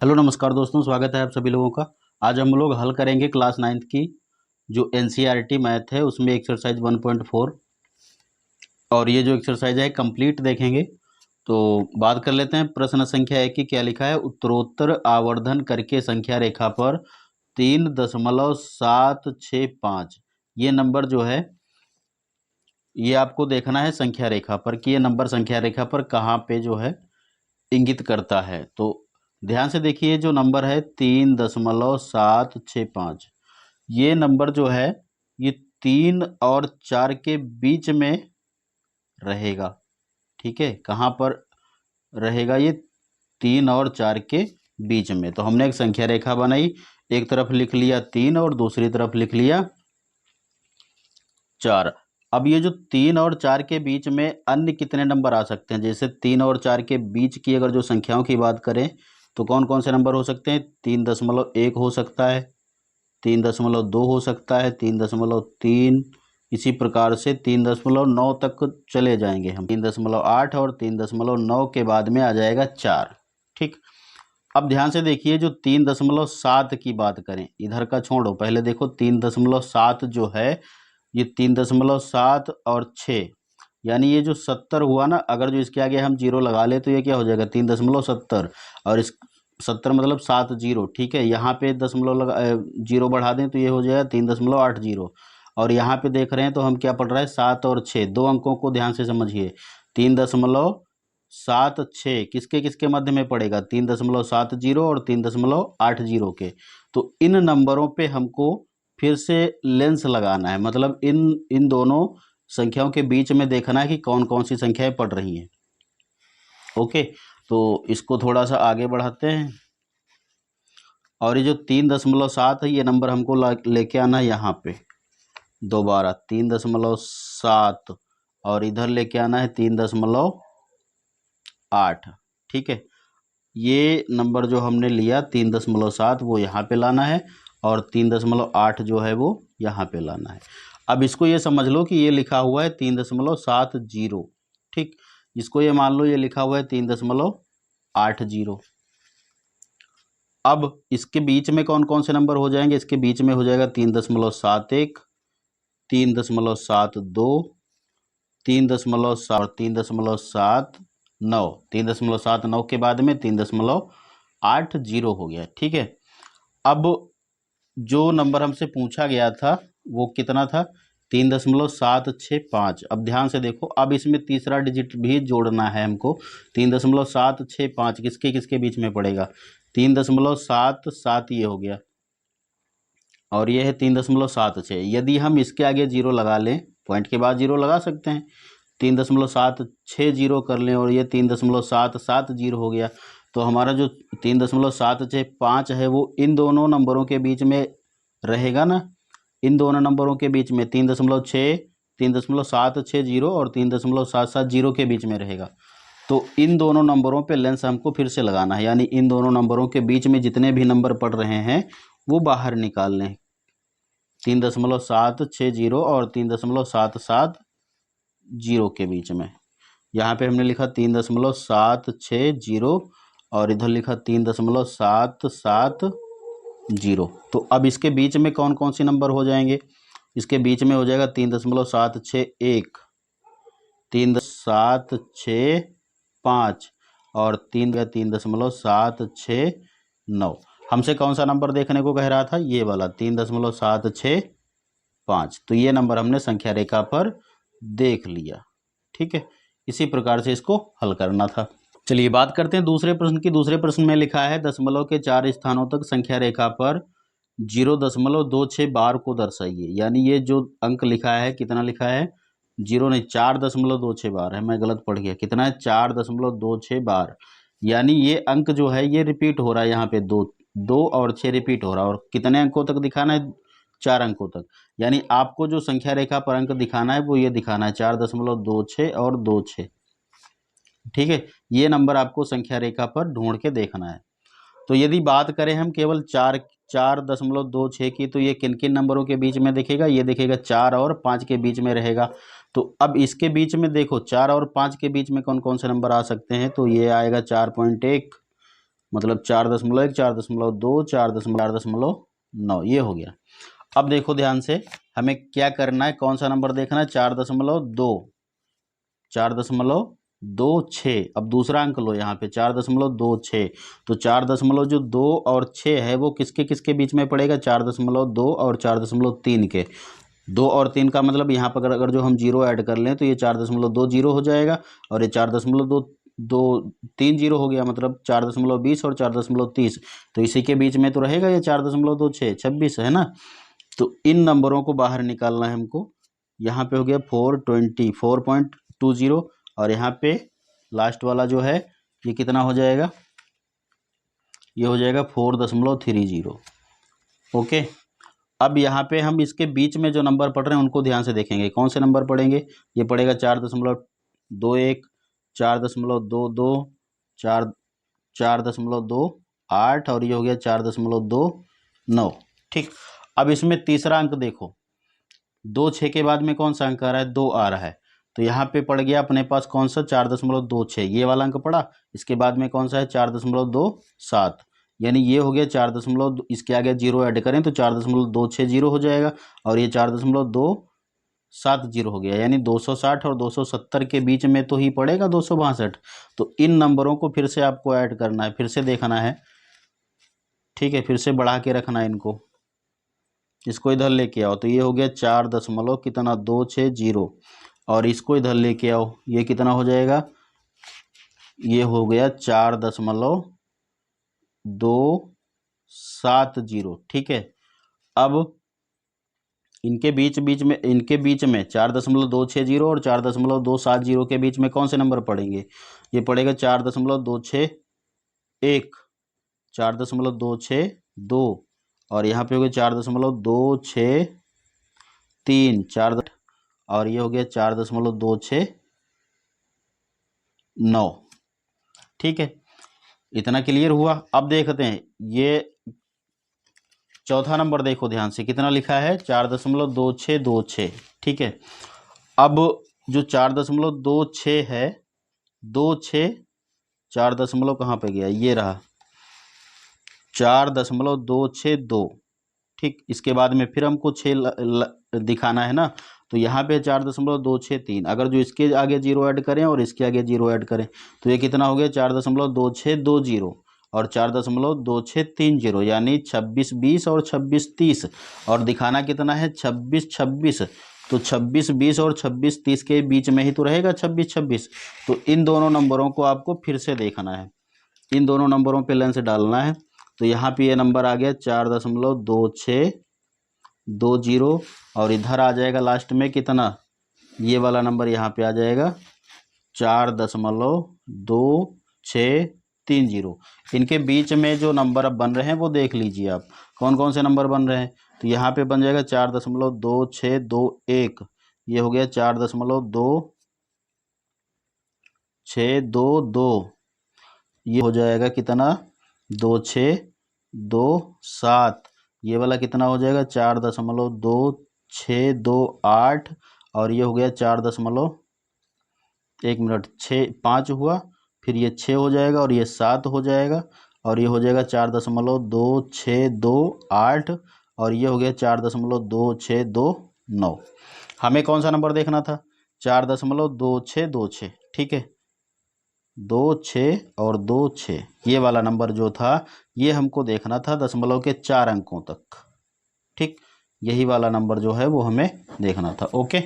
Hello नमस्कार दोस्तों, स्वागत है आप सभी लोगों का। आज हम लोग हल करेंगे क्लास 9th की जो एनसीईआरटी मैथ है उसमें एक्सरसाइज 1.4 और ये जो एक्सरसाइज है कंप्लीट देखेंगे। तो बात कर लेते हैं। प्रश्न संख्या 1 की क्या लिखा है। उत्तरोत्तर आवर्धन करके संख्या रेखा पर 3.765 ये नंबर जो है ये आपको देखना है संख्या रेखा पर कि ये नंबर संख्या रेखा पर कहाँ पे जो है इंगित करता है। तो ध्यान से देखिए, जो नंबर है 3.765 ये नंबर जो है ये 3 और 4 के बीच में रहेगा। ठीक है, कहाँ पर रहेगा ये 3 और 4 के बीच में। तो हमने एक संख्या रेखा बनाई, एक तरफ लिख लिया 3 और दूसरी तरफ लिख लिया 4। अब ये जो 3 और 4 के बीच में अन्य कितने नंबर आ सकते हैं। जैसे 3 और 4 के बीच की अगर जो संख्याओं की बात करें तो कौन कौन से नंबर हो सकते हैं। 3.1 हो सकता है, 3.2 हो सकता है, 3.3, इसी प्रकार से 3.9 तक चले जाएंगे हम। 3.8 और 3.9 के बाद में आ जाएगा 4। ठीक, अब ध्यान से देखिए, जो 3.7 की बात करें, इधर का छोड़ो, पहले देखो 3.7 जो है ये 3.7 और 6 यानी ये जो 70 हुआ ना। अगर जो इसके आगे हम जीरो लगा ले तो ये क्या हो जाएगा 3.70 और इस 70 मतलब 7 जीरो। ठीक है, यहाँ पे दशमलव लगा जीरो बढ़ा दें तो ये हो जाएगा 3.80। और यहाँ पे देख रहे हैं तो हम क्या पढ़ रहे हैं 7 और 6, दो अंकों को ध्यान से समझिए। 3.76 किसके किसके मध्य में पड़ेगा 3.70 और 3.80 के। तो इन नंबरों पे हमको फिर से लेंस लगाना है, मतलब इन इन दोनों संख्याओं के बीच में देखना है कि कौन कौन सी संख्याएं पड़ रही हैं। ओके, तो इसको थोड़ा सा आगे बढ़ाते हैं और ये जो 3.7 है ये नंबर हमको लेके आना है यहाँ पे दोबारा 3.7 और इधर लेके आना है 3.8। ठीक है, ये नंबर जो हमने लिया 3.7 वो यहाँ पे लाना है और 3.8 जो है वो यहाँ पे लाना है। अब इसको ये समझ लो कि ये लिखा हुआ है 3.70। ठीक, इसको ये मान लो ये लिखा हुआ है 3.80। अब इसके बीच में कौन कौन से नंबर हो जाएंगे। इसके बीच में हो जाएगा 3.71, 3.72, 3.7, 3.79। 3.79 के बाद में 3.80 हो गया। ठीक है, अब जो नंबर हमसे पूछा गया था वो कितना था 3.765। अब ध्यान से देखो, अब इसमें तीसरा डिजिट भी जोड़ना है हमको। 3.765 किसके किसके बीच में पड़ेगा 3.77 ये हो गया और ये है 3.76। यदि हम इसके आगे जीरो लगा लें, पॉइंट के बाद जीरो लगा सकते हैं, 3.760 कर लें और ये 3.770 हो गया। तो हमारा जो 3.765 है वो इन दोनों नंबरों के बीच में रहेगा ना। इन दोनों नंबरों के बीच में 3.760 और 3.770 के बीच में रहेगा। तो इन दोनों नंबरों पे लेंस हमको फिर से लगाना है, यानी इन दोनों नंबरों के बीच में जितने भी नंबर पड़ रहे हैं वो बाहर निकाल लें। 3.760 और 3.770 के बीच में। यहाँ पे हमने लिखा 3.760 और इधर लिखा 3.770। तो अब इसके बीच में कौन कौन सी नंबर हो जाएंगे। इसके बीच में हो जाएगा 3.761, 3.765 और 3.769। हमसे कौन सा नंबर देखने को कह रहा था, ये वाला 3.765। तो ये नंबर हमने संख्या रेखा पर देख लिया। ठीक है, इसी प्रकार से इसको हल करना था। चलिए बात करते हैं दूसरे प्रश्न की। दूसरे प्रश्न में लिखा है दशमलव के 4 स्थानों तक संख्या रेखा पर 0.26 बार को दर्शाइए। यानी ये जो अंक लिखा है कितना लिखा है 0 नहीं 4.26 बार है, मैं गलत पढ़ गया। कितना है 4.26 बार। यानी ये अंक जो है ये रिपीट हो रहा है, यहाँ पे 2 और 6 रिपीट हो रहा है। और कितने अंकों तक दिखाना है 4 अंकों तक। यानी आपको जो संख्या रेखा पर अंक दिखाना है वो ये दिखाना है 4.26 और 26। ठीक है, ये नंबर आपको संख्या रेखा पर ढूंढ के देखना है। तो यदि बात करें हम केवल 4.26 की, तो ये किन किन नंबरों के बीच में दिखेगा, ये दिखेगा 4 और 5 के बीच में रहेगा। तो अब इसके बीच में देखो 4 और 5 के बीच में कौन कौन से नंबर आ सकते हैं। तो ये आएगा 4.1, मतलब 4.1, 4.2, 4.9 ये हो गया। अब देखो ध्यान से, हमें क्या करना है, कौन सा नंबर देखना है, 4.2, 4.26। अब दूसरा अंक लो यहाँ पे 4.26, तो 4.2 और 6 है वो किसके किसके बीच में पड़ेगा, 4.2 और 4.3 के। 2 और 3 का मतलब यहाँ पर अगर जो हम जीरो ऐड कर लें तो ये 4.2 जीरो हो जाएगा, और ये 4.2 3 जीरो हो गया, मतलब 4.20 और 4.30। तो इसी के बीच में तो रहेगा ये 4.26, 26 है ना। तो इन नंबरों को बाहर निकालना है हमको। यहाँ पे हो गया 420 और यहाँ पे लास्ट वाला जो है ये कितना हो जाएगा, ये हो जाएगा 4.30। ओके। अब यहाँ पे हम इसके बीच में जो नंबर पढ़ रहे हैं उनको ध्यान से देखेंगे, कौन से नंबर पढ़ेंगे। ये पड़ेगा 4.21, 4.22, 4.28 और ये हो गया 4.29। ठीक। अब इसमें तीसरा अंक देखो, 2 6 के बाद में कौन सा अंक आ रहा है, 2 आ रहा है। तो यहाँ पे पड़ गया अपने पास कौन सा, 4.26, ये वाला अंक पड़ा। इसके बाद में कौन सा है, 4.27, यानी ये हो गया 4 इसके आगे जीरो ऐड करें तो 4.260 हो जाएगा, और ये 4.270 हो गया, यानी 260 और 270 के बीच में तो ही पड़ेगा 262। तो इन नंबरों को फिर से आपको ऐड करना है, फिर से देखना है, ठीक है, फिर से बढ़ा के रखना है इनको। इसको इधर लेके आओ तो ये हो गया 4.260, और इसको इधर लेके आओ, ये कितना हो जाएगा, ये हो गया 4.270। ठीक है। अब इनके बीच में 4.260 और 4.270 के बीच में कौन से नंबर पड़ेंगे, ये पड़ेगा 4.261, 4.262 और यहाँ पे हो गया 4.263, 4 और ये हो गया 4.269। ठीक है, इतना क्लियर हुआ। अब देखते हैं ये चौथा नंबर, देखो ध्यान से कितना लिखा है, 4.2626। ठीक है। अब जो 4.26 है, 26 4 दशमलव कहाँ पे गया, ये रहा 4.262। ठीक। इसके बाद में फिर हमको 6 दिखाना है ना, तो यहाँ पे 4.263। अगर जो इसके आगे जीरो ऐड करें और इसके आगे जीरो ऐड करें तो ये कितना हो गया, 4.2620 और 4.2630, यानी 2620 और 2630। और दिखाना कितना है, 2626। तो 2620 और 2630 के बीच में ही तो रहेगा 2626। तो इन दोनों नंबरों को आपको फिर से देखना है, इन दोनों नंबरों पे लेंस डालना है। तो यहाँ पे ये नंबर आ गया 4.2620 और इधर आ जाएगा लास्ट में कितना, ये वाला नंबर यहाँ पे आ जाएगा 4.2630। इनके बीच में जो नंबर अब बन रहे हैं वो देख लीजिए आप, कौन कौन से नंबर बन रहे हैं। तो यहाँ पे बन जाएगा 4.2621, ये हो गया 4.2622, ये हो जाएगा कितना 2627, ये वाला कितना हो जाएगा 4.2628 और ये हो गया 4.1 हुआ, फिर ये 6 हो जाएगा और ये 7 हो जाएगा और ये हो जाएगा 4.2628 और ये हो गया 4.2629। हमें कौन सा नंबर देखना था, 4.2626। ठीक है, 26 और 26, ये वाला नंबर जो था ये हमको देखना था दशमलव के 4 अंकों तक। ठीक, यही वाला नंबर जो है वो हमें देखना था। ओके।